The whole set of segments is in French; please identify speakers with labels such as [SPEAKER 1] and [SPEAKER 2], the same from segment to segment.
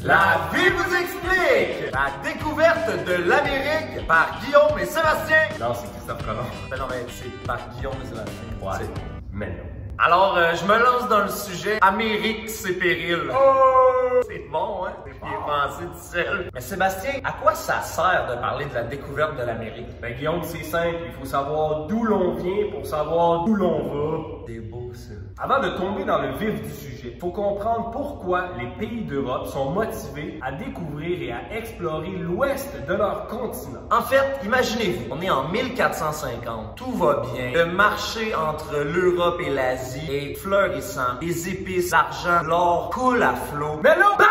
[SPEAKER 1] La vie vous explique! La découverte de l'Amérique par Guillaume et Sébastien.
[SPEAKER 2] Non, c'est Christophe Colomb.
[SPEAKER 1] Ben non, mais c'est par Guillaume et Sébastien.
[SPEAKER 2] Ouais. Mais non.
[SPEAKER 1] Alors, je me lance dans le sujet Amérique, c'est péril.
[SPEAKER 2] Oh!
[SPEAKER 1] C'est bon, hein? Il est pensé tout seul. Mais Sébastien, à quoi ça sert de parler de la découverte de l'Amérique?
[SPEAKER 2] Ben Guillaume, c'est simple. Il faut savoir d'où l'on vient pour savoir d'où l'on va.
[SPEAKER 1] C'est beau, ça.
[SPEAKER 2] Avant de tomber dans le vif du sujet, il faut comprendre pourquoi les pays d'Europe sont motivés à découvrir et à explorer l'ouest de leur continent.
[SPEAKER 1] En fait, imaginez-vous, on est en 1450, tout va bien, le marché entre l'Europe et l'Asie est florissant, les épices, l'argent, l'or coule à flot.
[SPEAKER 2] Mais là, bang!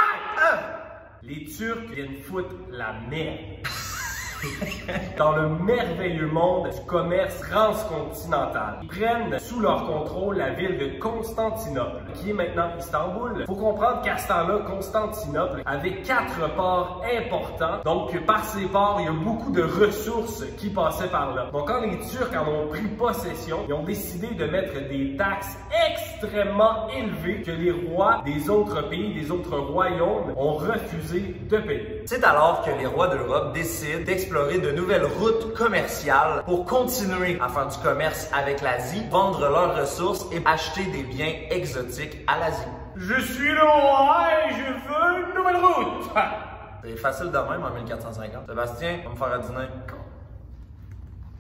[SPEAKER 2] Les Turcs viennent foutre la merde. Dans le merveilleux monde du commerce transcontinental. Ils prennent sous leur contrôle la ville de Constantinople, qui est maintenant Istanbul. Faut comprendre qu'à ce temps-là, Constantinople avait 4 ports importants. Donc, par ces ports, il y a beaucoup de ressources qui passaient par là. Donc, quand les Turcs en ont pris possession, ils ont décidé de mettre des taxes extrêmement élevées que les rois des autres pays, des autres royaumes ont refusé de payer.
[SPEAKER 1] C'est alors que les rois d'Europe décident d'explorer de nouvelles routes commerciales pour continuer à faire du commerce avec l'Asie, vendre leurs ressources et acheter des biens exotiques à l'Asie.
[SPEAKER 2] Je suis le roi et je veux une nouvelle route!
[SPEAKER 1] C'est facile de même en 1450. Sébastien, va me faire un dîner.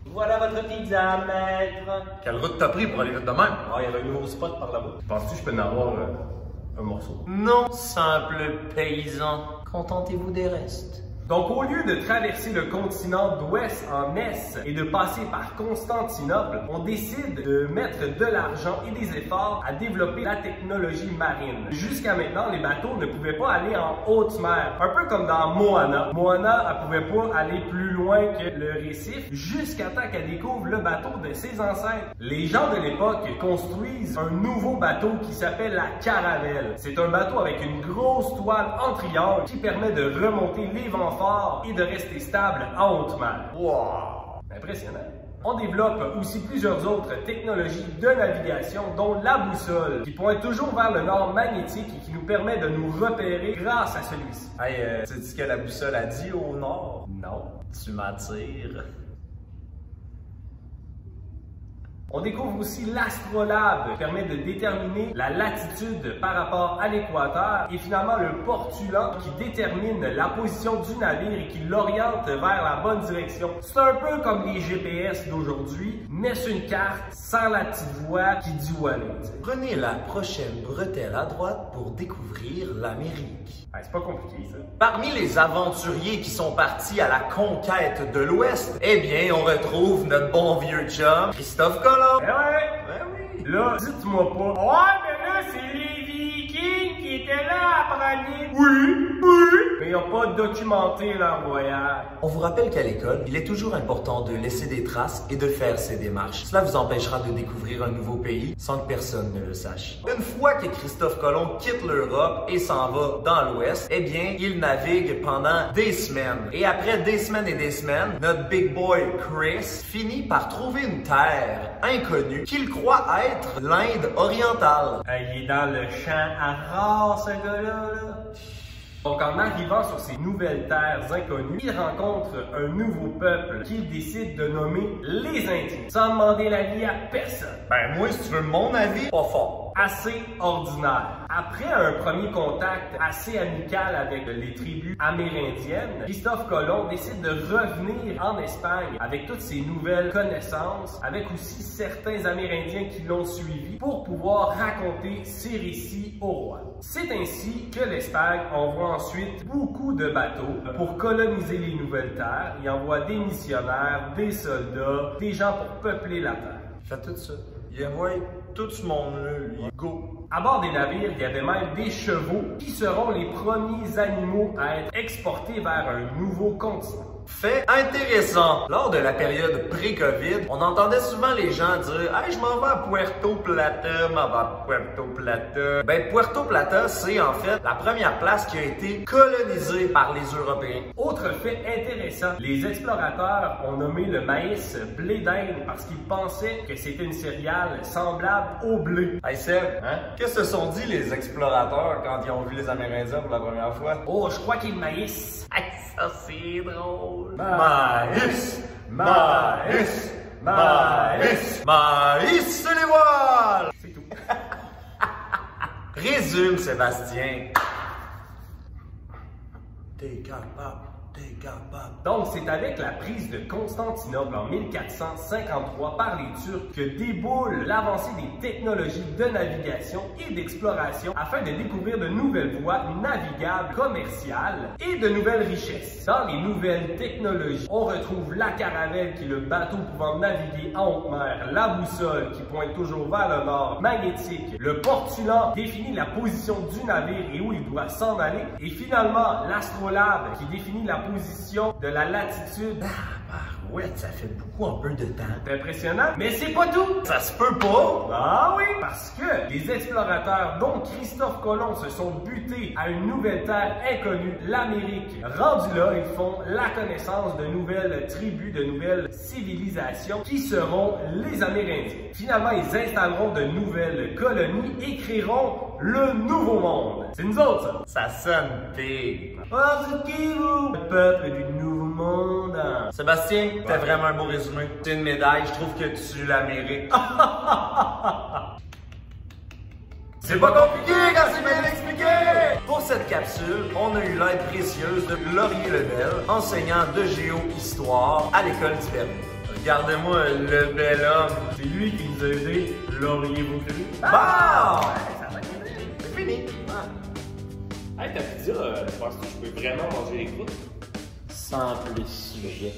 [SPEAKER 2] Voilà votre pizza, maître.
[SPEAKER 1] Quelle route t'as pris pour aller vite de même?
[SPEAKER 2] Oh, il y avait un nouveau spot par là-bas. Penses-tu que je peux en avoir un morceau?
[SPEAKER 1] Non, simple paysan. Contentez-vous des restes.
[SPEAKER 2] Donc, au lieu de traverser le continent d'ouest en est et de passer par Constantinople, on décide de mettre de l'argent et des efforts à développer la technologie marine. Jusqu'à maintenant, les bateaux ne pouvaient pas aller en haute mer. Un peu comme dans Moana. Moana, elle pouvait pas aller plus loin que le récif jusqu'à temps qu'elle découvre le bateau de ses ancêtres. Les gens de l'époque construisent un nouveau bateau qui s'appelle la caravelle. C'est un bateau avec une grosse toile en triangle qui permet de remonter les vents et de rester stable en haute mer.
[SPEAKER 1] Wow!
[SPEAKER 2] Impressionnant. On développe aussi plusieurs autres technologies de navigation, dont la boussole, qui pointe toujours vers le nord magnétique et qui nous permet de nous repérer grâce à celui-ci.
[SPEAKER 1] Hey, tu dis ce que la boussole a dit au nord?
[SPEAKER 2] Non.
[SPEAKER 1] Tu m'attires.
[SPEAKER 2] On découvre aussi l'astrolabe, qui permet de déterminer la latitude par rapport à l'équateur, et finalement le portulan qui détermine la position du navire et qui l'oriente vers la bonne direction. C'est un peu comme les GPS d'aujourd'hui, mais c'est une carte sans la petite voix qui dit où aller.
[SPEAKER 1] Prenez la prochaine bretelle à droite pour découvrir l'Amérique.
[SPEAKER 2] C'est pas compliqué, ça.
[SPEAKER 1] Parmi les aventuriers qui sont partis à la conquête de l'Ouest, eh bien, on retrouve notre bon vieux chum, Christophe Colomb.
[SPEAKER 2] Eh ouais!
[SPEAKER 1] Ben oui!
[SPEAKER 2] Là, dites-moi pas. Ouais, mais là, c'est les Vikings qui étaient là à Prague. Oui, oui! Mais ils n'ont pas documenté leur voyage.
[SPEAKER 1] On vous rappelle qu'à l'école, il est toujours important de laisser des traces et de faire ces démarches. Cela vous empêchera de découvrir un nouveau pays sans que personne ne le sache. Une fois que Christophe Colomb quitte l'Europe et s'en va dans l'Ouest, eh bien, il navigue pendant des semaines. Et après des semaines et des semaines, notre big boy Chris finit par trouver une terre inconnue qu'il croit être l'Inde orientale.
[SPEAKER 2] Il est dans le champ à ras, ce gars-là, là. Donc, en arrivant sur ces nouvelles terres inconnues, il rencontre un nouveau peuple qu'il décide de nommer les Indiens, sans demander l'avis à personne.
[SPEAKER 1] Ben moi, si tu veux mon avis, pas fort.
[SPEAKER 2] Assez ordinaire. Après un premier contact assez amical avec les tribus amérindiennes, Christophe Colomb décide de revenir en Espagne avec toutes ses nouvelles connaissances, avec aussi certains Amérindiens qui l'ont suivi pour pouvoir raconter ses récits au roi. C'est ainsi que l'Espagne envoie ensuite beaucoup de bateaux pour coloniser les nouvelles terres. Il envoie des missionnaires, des soldats, des gens pour peupler la terre.
[SPEAKER 1] Fait tout ça. Il envoie tout ce monde-là, lui. Go!
[SPEAKER 2] À bord des navires, il y avait même des chevaux qui seront les premiers animaux à être exportés vers un nouveau continent.
[SPEAKER 1] Fait intéressant. Lors de la période pré-Covid, on entendait souvent les gens dire « Hey, je m'en vais à Puerto Plata, m'en vais à Puerto Plata. » Ben, Puerto Plata, c'est en fait la première place qui a été colonisée par les Européens.
[SPEAKER 2] Autre fait intéressant, les explorateurs ont nommé le maïs blé d'Inde parce qu'ils pensaient que c'était une céréale semblable au blé.
[SPEAKER 1] Hey Seb, hein? Qu'est-ce que se sont dit les explorateurs quand ils ont vu les Amérindiens pour la première fois?
[SPEAKER 2] Oh, je crois qu'il y a le maïs. Hey, ça c'est drôle.
[SPEAKER 1] Maïs! Maïs! Maïs! Maïs sur les voiles!
[SPEAKER 2] C'est tout.
[SPEAKER 1] Résume, Sébastien. T'es capable. T'es capable.
[SPEAKER 2] Donc, c'est avec la prise de Constantinople en 1453 par les Turcs que déboule l'avancée des technologies de navigation et d'exploration afin de découvrir de nouvelles voies navigables, commerciales et de nouvelles richesses. Dans les nouvelles technologies, on retrouve la caravelle qui est le bateau pouvant naviguer en haute mer, la boussole qui pointe toujours vers le nord, magnétique, le portulan définit la position du navire et où il doit s'en aller, et finalement l'astrolabe qui définit la position de la latitude.
[SPEAKER 1] Ouais, ça fait beaucoup un peu de temps.
[SPEAKER 2] C'est impressionnant, mais c'est pas tout!
[SPEAKER 1] Ça se peut pas!
[SPEAKER 2] Ah oui! Parce que les explorateurs, dont Christophe Colomb, se sont butés à une nouvelle terre inconnue, l'Amérique. Rendus là, ils font la connaissance de nouvelles tribus, de nouvelles civilisations qui seront les Amérindiens. Finalement, ils installeront de nouvelles colonies et créeront le Nouveau Monde. C'est nous autres,
[SPEAKER 1] Ça sonne big.
[SPEAKER 2] ça! Oh, c'est qui vous? Le peuple du Nouveau Monde!
[SPEAKER 1] Sébastien, t'as vraiment un beau résumé. C'est une médaille, je trouve que tu l'Amérique. C'est pas compliqué quand c'est bien expliqué! Pour cette capsule, on a eu l'aide précieuse de Laurier Lebel, enseignant de géo-histoire à l'école d'Hibernie. Regardez-moi le bel homme.
[SPEAKER 2] C'est lui qui nous a aidés, Laurier Vaucru.
[SPEAKER 1] Bon!
[SPEAKER 2] Ça va être
[SPEAKER 1] C'est fini.
[SPEAKER 3] Hey, ta pizza, penses-tu que je peux vraiment manger les croûtes?
[SPEAKER 4] Sans plus sujet.